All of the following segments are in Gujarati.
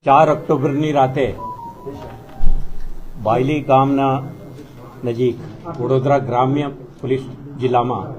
4 ઓક્ટોબરની રાતે બાયલી ગામના નજીક વડોદરા ગ્રામ્ય પોલીસ જિલ્લામાં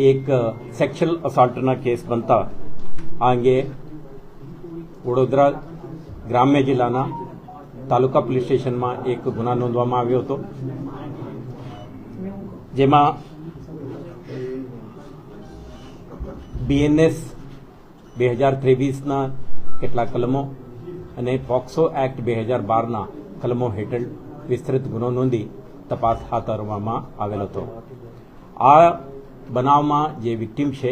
એક સેક્સ્યુઅલ અસોલ્ટના કેસ બનતા આ અંગે વડોદરા ગ્રામ્ય જિલ્લાના તાલુકા પોલીસ સ્ટેશનમાં એક ગુના નોંધવામાં આવ્યો હતો, જેમાં BNS 2023ના કેટલાક કલમો અને પોક્સો એક્ટ 2012ના કલમો હેઠળ વિસ્તૃત ગુનો નોંધી તપાસ હાથ ધરવામાં આવેલ હતો. આ બનાવમાં જે વિક્ટીમ છે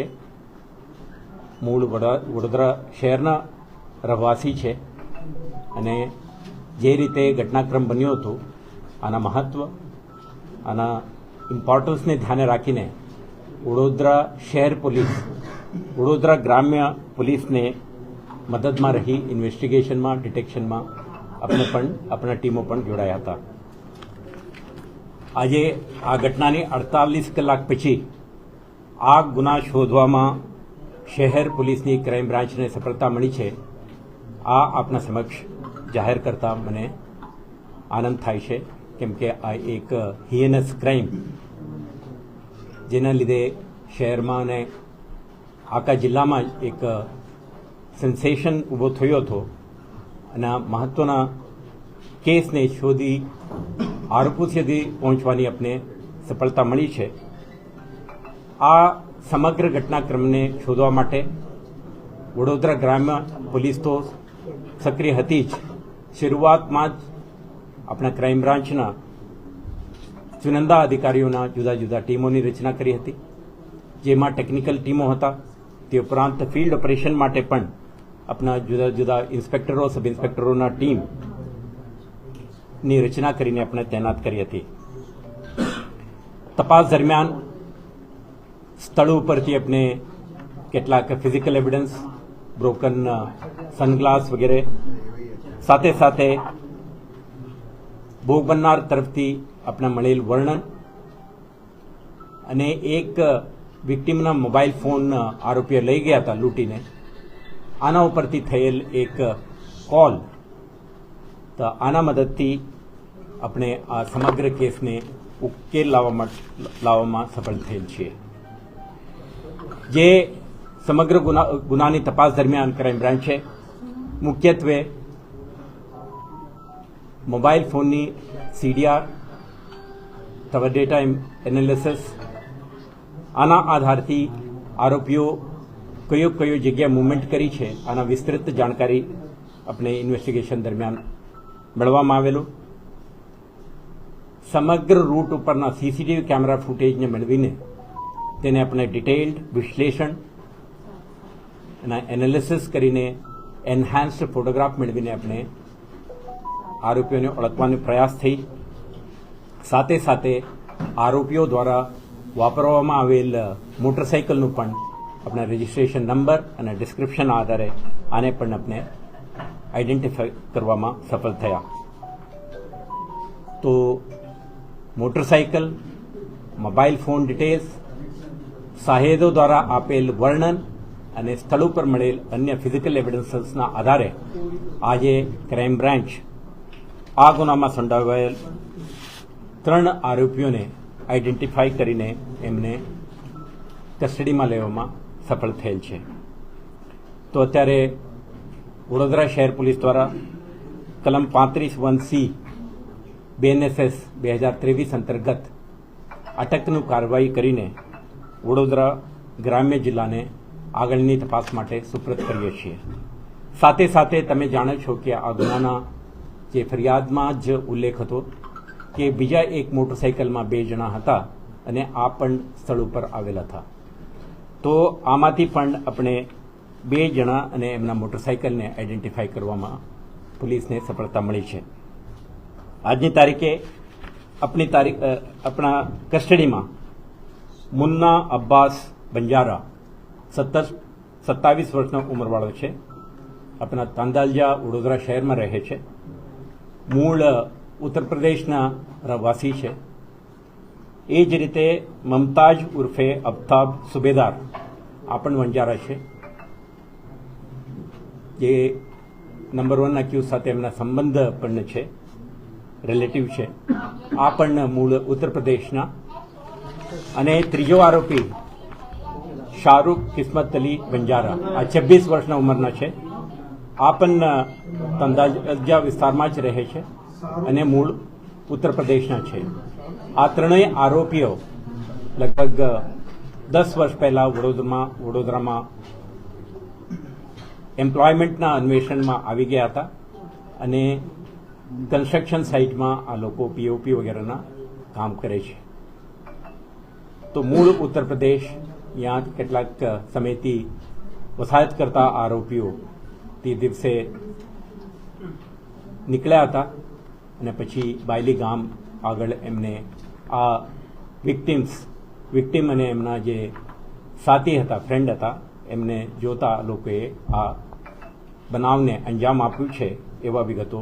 મૂળ વડોદરા શહેરના રહેવાસી છે અને જે રીતે ઘટનાક્રમ બન્યો હતો આના મહત્વ, આના ઇમ્પોર્ટન્સને ધ્યાને રાખીને વડોદરા શહેર પોલીસ, વડોદરા ગ્રામ્ય પોલીસને મદદમાં રહી ઇન્વેસ્ટિગેશનમાં, ડિટેક્શનમાં આપણા ટીમો પણ જોડાયા હતા. આજે આ ઘટનાની 48 કલાક પછી આ ગુના શોધવામાં શહેર પોલીસની ક્રાઇમ બ્રાન્ચને સફળતા મળી છે. આ આપના સમક્ષ જાહેર કરતા મને આનંદ થાય છે, કેમ કે આ એક હિએનસ ક્રાઇમ જેના લીધે શહેરમાં અને આખા જિલ્લામાં એક સેન્સેશન ઊભો થયો હતો અને આ મહત્વના કેસને શોધી આરોપી સુધી પહોંચવાની આપણે સફળતા મળી છે. આ સમગ્ર ઘટનાક્રમને શોધવા માટે વડોદરા ગ્રામ્ય પોલીસ તો સક્રિય હતી જ. શરૂઆતમાં જ આપણા ક્રાઇમ બ્રાન્ચના ચુનંદા અધિકારીઓના જુદા જુદા ટીમોની રચના કરી હતી, જેમાં ટેકનિકલ ટીમો હતા. તે ઉપરાંત ફિલ્ડ ઓપરેશન માટે પણ આપણા જુદા જુદા ઇન્સ્પેક્ટરો, સબ ઇન્સ્પેક્ટરોના ટીમની રચના કરીને આપણે તૈનાત કરી હતી. તપાસ દરમિયાન સ્થળ ઉપરથી આપણે કેટલાક ફિઝિકલ એવિડન્સ, બ્રોકન સનગ્લાસ વગેરે, સાથે સાથે ભોગ બનનાર તરફથી આપણા મળેલ વર્ણન અને એક વિક્ટીમના મોબાઈલ ફોન આરોપીઓ લઈ ગયા હતા લૂંટીને, આના ઉપરથી થયેલ એક કોલ, તો આના મદદથી આપણે આ સમગ્ર કેસને ઉકેલ લાવવામાં સફળ થયેલ છીએ. જે સમગ્ર ગુનાની તપાસ દરમિયાન ક્રાઇમ બ્રાન્ચે મુખ્યત્વે મોબાઈલ ફોનની CDR, તથા ડેટા એનાલિસિસ, આના આધારથી આરોપીઓ કયો જગ્યાએ મૂવમેન્ટ કરી છે આના વિસ્તૃત જાણકારી આપણે ઇન્વેસ્ટિગેશન દરમિયાન મેળવવામાં આવેલું. સમગ્ર રૂટ ઉપરના CCTV કેમેરા ફૂટેજને મેળવીને તેને આપણે ડિટેઇલ્ડ વિશ્લેષણ અને એનાલિસિસ કરીને એન્હાન્સ્ડ ફોટોગ્રાફ મેળવીને આપણે આરોપીઓને ઓળખવાનો પ્રયાસ થઈ. સાથે સાથે આરોપીઓ દ્વારા વાપરવામાં આવેલ મોટરસાઇકલનું પણ આપણા રજિસ્ટ્રેશન નંબર અને ડિસ્ક્રિપ્શન આધારે આને પણ આપણે આઈડેન્ટિફાઈ કરવામાં સફળ થયા. તો મોટરસાઇકલ, મોબાઈલ ફોન ડિટેલ્સ, સાહેદો દ્વારા આપેલ વર્ણન અને સ્થળ ઉપર મળેલ અન્ય ફિઝિકલ એવિડન્સીસના આધારે આજે ક્રાઇમ બ્રાન્ચ આ ગુનામાં સંડોવાયેલ 3 આરોપીઓને આઈડેન્ટિફાઈ કરીને એમને કસ્ટડીમાં લેવામાં સફળ થયેલ છે. તો અત્યારે વડોદરા શહેર પોલીસ દ્વારા કલમ 35(1)C BNSS 2023 અંતર્ગત અટકનું કાર્યવાહી કરીને વડોદરા ગ્રામ્ય જિલ્લાને આગળની તપાસ માટે સુપ્રત કરીએ છીએ. સાથે સાથે તમે જાણો છો કે આ ગુનાના જે ફરિયાદમાં જ ઉલ્લેખ હતો કે બીજા એક મોટરસાઇકલમાં 2 જણા હતા અને આ પણ સ્થળ ઉપર આવેલા હતા. તો આમાંથી પણ આપણે 2 જણા અને એમના મોટરસાઇકલને આઈડેન્ટિફાઈ કરવામાં પોલીસને સફળતા મળી છે. આજની તારીખે આપણા કસ્ટડીમાં મુન્ના અબ્બાસ બંજારા 27 વર્ષનો ઉંમરવાળો છે. આપણા તાંદાલજા વડોદરા શહેરમાં રહે છે. મૂળ ઉત્તર પ્રદેશના રહેવાસી છે. એ જ રીતે મમતાજ ઉર્ફે અફતાબ સુબેદાર આ પણ વંજારા છે, જે નંબર 1 અક્યુઝ સાથે એમના સંબંધ પણ છે, રિલેટિવ છે. આ પણ મૂળ ઉત્તર પ્રદેશના. અને ત્રીજો આરોપી શાહરૂખ કિસ્મત અલી બંજારા, આ 26 વર્ષના ઉંમરના છે. આ પણ તંદાજા વિસ્તારમાં જ રહે છે અને મૂળ ઉત્તર પ્રદેશના છે. આ ત્રણેય આરોપીઓ લગભગ 10 વર્ષ પહેલા વડોદરામાં એમ્પ્લોયમેન્ટના અન્વેષણમાં આવી ગયા હતા અને કન્સ્ટ્રક્શન સાઇટમાં આ લોકો પીઓપી વગેરેના કામ કરે છે. તો મૂળ ઉત્તર પ્રદેશ, ત્યાં કેટલાક સમયથી વસાહત કરતા આરોપીઓ તે દિવસે નીકળ્યા હતા અને પછી બાયલી ગામ આગળ એમને આ વિક્ટિમ અને એમના જે સાથી હતા, ફ્રેન્ડ હતા, એમને જોતા લોકોએ આ બનાવને અંજામ આપ્યું છે એવા વિગતો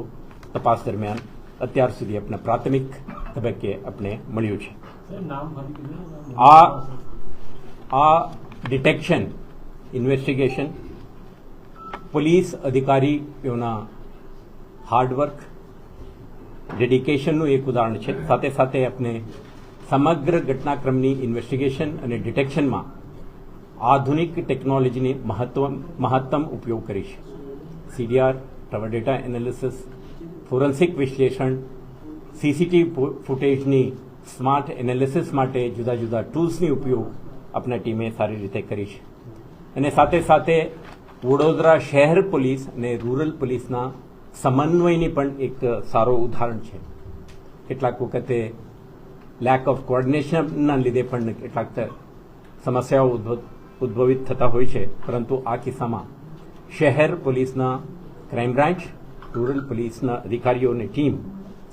તપાસ દરમિયાન અત્યાર સુધી આપણે પ્રાથમિક તબક્કે આપણે મળ્યું છે. આ ડિટેક્શન, ઇન્વેસ્ટિગેશન પોલીસ અધિકારીઓના હાર્ડવર્ક, ડેડિકેશનનું એક ઉદાહરણ છે. સાથે સાથે આપણે સમગ્ર ઘટનાક્રમની ઇન્વેસ્ટિગેશન અને ડિટેક્શનમાં આધુનિક ટેકનોલોજીની મહત્તમ ઉપયોગ કરી છે. CDR, tower data analysis, forensic વિશ્લેષણ, સીસીટીવી ફૂટેજની સ્માર્ટ એનાલિસિસ માટે જુદા જુદા ટૂલ્સની ઉપયોગ આપણા ટીમે સારી રીતે કરી છે. અને સાથે સાથે વડોદરા શહેર પોલીસ અને રૂરલ પોલીસના સમન્વયની પણ એક સારો ઉદાહરણ છે. કેટલાક વખતે લેક ઓફ કોઓર્ડિનેશનના લીધે પણ કેટલાક સમસ્યાઓ ઉદ્ભવિત થતા હોય છે, પરંતુ આ કિસ્સામાં શહેર પોલીસના ક્રાઇમ બ્રાન્ચ, રૂરલ પોલીસના અધિકારીઓની ટીમ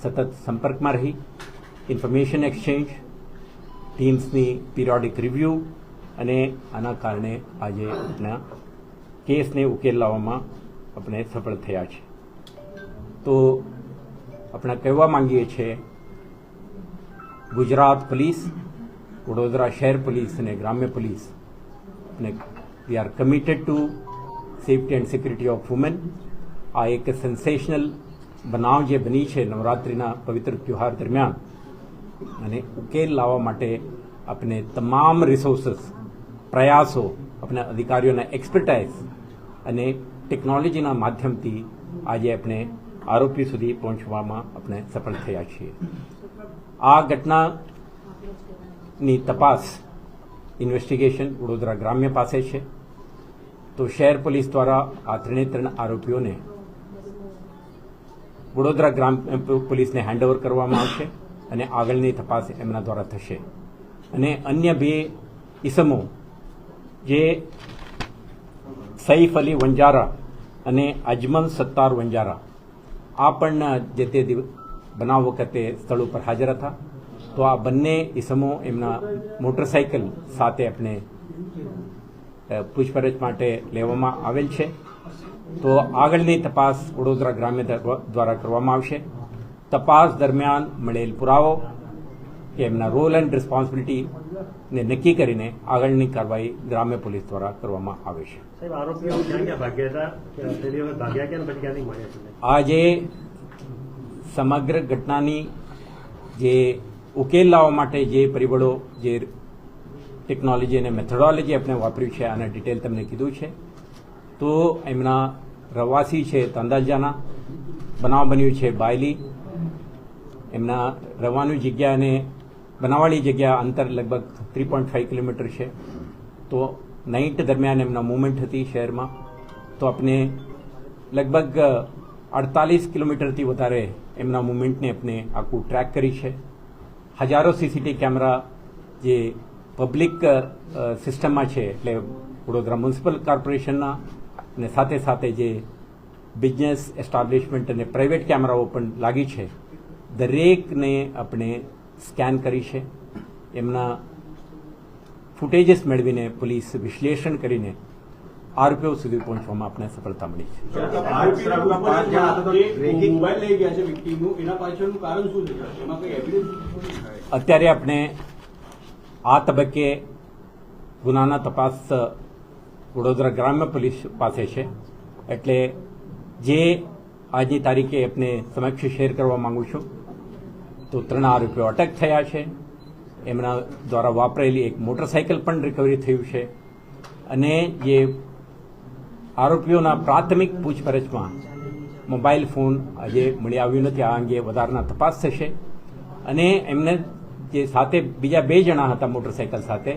સતત સંપર્કમાં રહી, ઇન્ફોર્મેશન એક્સચેન્જ, ટીમ્સની પિરિયોડિક રિવ્યૂ, અને આના કારણે આજે આપણા કેસને ઉકેલ લાવવામાં આપણે સફળ થયા છે. તો આપણે કહેવા માંગીએ છીએ, ગુજરાત પોલીસ, વડોદરા શહેર પોલીસ અને ગ્રામ્ય પોલીસ અને we are committed to safety and security of women. આ એક સેન્સેશનલ બનાવ જે બની છે નવરાત્રિના પવિત્ર ત્યોહાર દરમિયાન, અને ઉકેલ લાવવા માટે આપણે તમામ રિસોર્સિસ, પ્રયાસો, આપણા અધિકારીઓના એક્સપર્ટાઇઝ અને ટેકનોલોજીના માધ્યમથી આજે આપણે આરોપી સુધી પહોંચવામાં આપણે સફળ થયા છીએ. આ ઘટનાની તપાસ, ઇન્વેસ્ટિગેશન વડોદરા ગ્રામ્ય પાસે છે. તો શહેર પોલીસ દ્વારા આ ત્રણ આરોપીઓને વડોદરા ગ્રામ્ય પોલીસને હેન્ડઓવર કરવામાં આવશે અને આગળની તપાસ એમના દ્વારા થશે. અને અન્ય 2 ઇસમો જે સૈફ અલી વંજારા અને અજમલ સત્તાર વંજારા, આ પણ જે તે બનાવ વખતે સ્થળ ઉપર હાજર હતા. તો આ બંને ઇસમો એમના મોટરસાઇકલ સાથે આપણે પૂછપરછ માટે લેવામાં આવેલ છે. તો આગળની તપાસ વડોદરા ગ્રામ્ય દ્વારા કરવામાં આવશે. તપાસ દરમિયાન મળેલ પુરાવો કે એમના રોલ એન્ડ રિસ્પોન્સિબિલિટીને નક્કી કરીને આગળની કાર્યવાહી ગ્રામ્ય પોલીસ દ્વારા કરવામાં આવે છે. આજે સમગ્ર ઘટનાની જે ઉકેલ લાવવા માટે જે પરિબળો, જે ટેકનોલોજી અને મેથોડોલોજી આપણે વાપર્યું છે, આના ડિટેલ તમને કીધું છે. તો એમના રહેવાસી છે તંદાજાના, બનાવ બન્યું છે બાયલી. એમના રહેવાની જગ્યા અને બનાવવાળી જગ્યા અંતર લગભગ 3.5 કિલોમીટર છે. તો નાઇટ દરમિયાન એમના મૂવમેન્ટ હતી શહેરમાં. તો આપણે લગભગ 48 કિલોમીટરથી વધારે એમના મૂવમેન્ટને આપણે આખું ટ્રેક કરી છે. હજારો સીસીટીવી કેમેરા જે પબ્લિક સિસ્ટમમાં છે, એટલે વડોદરા મ્યુનિસિપલ કોર્પોરેશનના, અને સાથે સાથે જે બિઝનેસ એસ્ટાબ્લિશમેન્ટ અને પ્રાઇવેટ કેમેરાઓ પણ લાગી છે, દરેકને આપણે સ્કેન કરી છે. એમના ફૂટેજીસ મેળવીને પોલીસ વિશ્લેષણ કરીને આરોપીઓ સુધી પહોંચવામાં આપણે સફળતા મળી છે. અત્યારે આપણે આ તબક્કે ગુનાના તપાસ વડોદરા ગ્રામ્ય પોલીસ પાસે છે. એટલે જે આજની તારીખે આપને સમક્ષ શેર કરવા માંગુ છું. તો 3 આરોપીઓ અટક થયા છે. એમના દ્વારા વાપરેલી એક મોટરસાયકલ પણ રિકવરી થયું છે અને જે આરોપીઓના પ્રાથમિક પૂછપરછમાં મોબાઈલ ફોન આજે મળી આવ્યું નથી. આ અંગે વધારાના તપાસ થશે અને એમને જે સાથે બીજા 2 જણા હતા મોટરસાયકલ સાથે,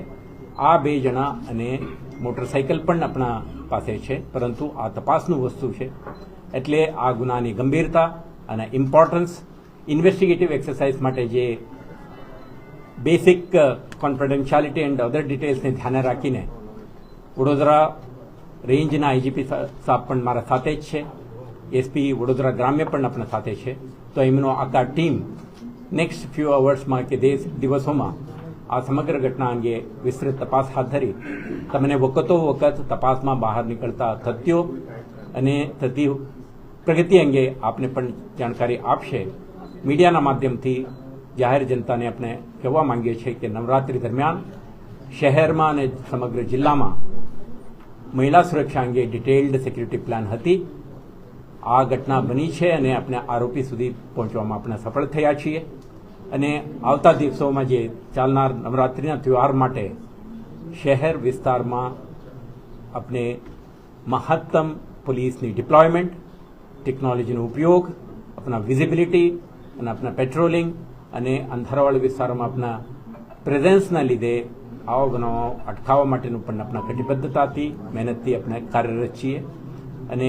આ 2 જણા અને મોટરસાયકલ પણ આપણા પાસે છે, પરંતુ આ તપાસનું વસ્તુ છે. એટલે આ ગુનાની ગંભીરતા અને ઇમ્પોર્ટન્સ ઇન્વેસ્ટિગેટિવ એક્સરસાઇઝ માટે જે બેસિક કોન્ફિડેન્શિયાલિટી એન્ડ અધર ડિટેલ્સને ધ્યાને રાખીને વડોદરા રેન્જના આઈજીપી સાહેબ પણ મારા સાથે જ છે, એસપી વડોદરા ગ્રામ્ય પણ આપણા સાથે છે. તો એમનો આખા ટીમ નેક્સ્ટ ફ્યુ અવર્સમાં કે દિવસોમાં આ સમગ્ર ઘટના અંગે વિસ્તૃત તપાસ હાથ ધરી તમને વખત તપાસમાં બહાર નીકળતા તથ્યો અને થતી પ્રગતિ અંગે આપને પણ જાણકારી આપશે. મીડિયાના માધ્યમથી જાહેર જનતાને આપણે કહેવા માંગીએ છીએ કે નવરાત્રી દરમિયાન શહેરમાં અને સમગ્ર જિલ્લામાં મહિલા સુરક્ષા અંગે ડિટેલ્ડ સિક્યુરિટી પ્લાન હતી. આ ઘટના બની છે અને આપણે આરોપી સુધી પહોંચવામાં આપણે સફળ થયા છીએ અને આવતા દિવસોમાં જે ચાલનાર નવરાત્રિના તહેવાર માટે શહેર વિસ્તારમાં આપણે મહત્તમ પોલીસની ડિપ્લોયમેન્ટ, ટેકનોલોજીનો ઉપયોગ, આપણા વિઝિબિલિટી અને આપણા પેટ્રોલિંગ અને અંધારાવાળા વિસ્તારોમાં આપણા પ્રેઝન્સના લીધે આવા ગુનાઓ અટકાવવા માટેનું પણ આપણા કટિબદ્ધતાથી મહેનતથી આપણે કાર્યરત છીએ અને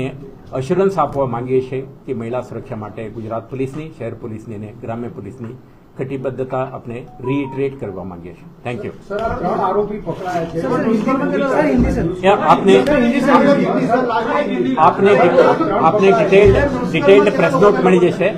અશ્યોરન્સ આપવા માંગીએ છીએ કે મહિલા સુરક્ષા માટે ગુજરાત પોલીસની, શહેર પોલીસની અને ગ્રામ્ય પોલીસની કટિબદ્ધતા આપણે રીઇટરેટ કરવા માંગીએ છીએ. Thank you. આપને ડિટેલ્ડ પ્રેસ નોટ મળી જશે.